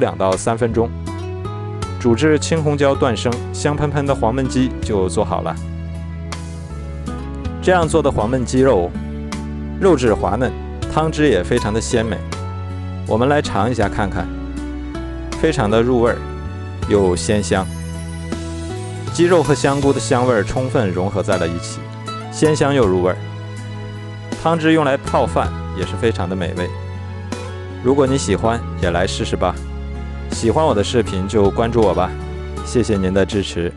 2到3分钟，煮至青红椒断生，香喷喷的黄焖鸡就做好了。这样做的黄焖鸡肉，肉质滑嫩，汤汁也非常的鲜美。我们来尝一下看看，非常的入味儿，又鲜香。鸡肉和香菇的香味充分融合在了一起，鲜香又入味儿。汤汁用来泡饭也是非常的美味。如果你喜欢，也来试试吧。喜欢我的视频就关注我吧，谢谢您的支持。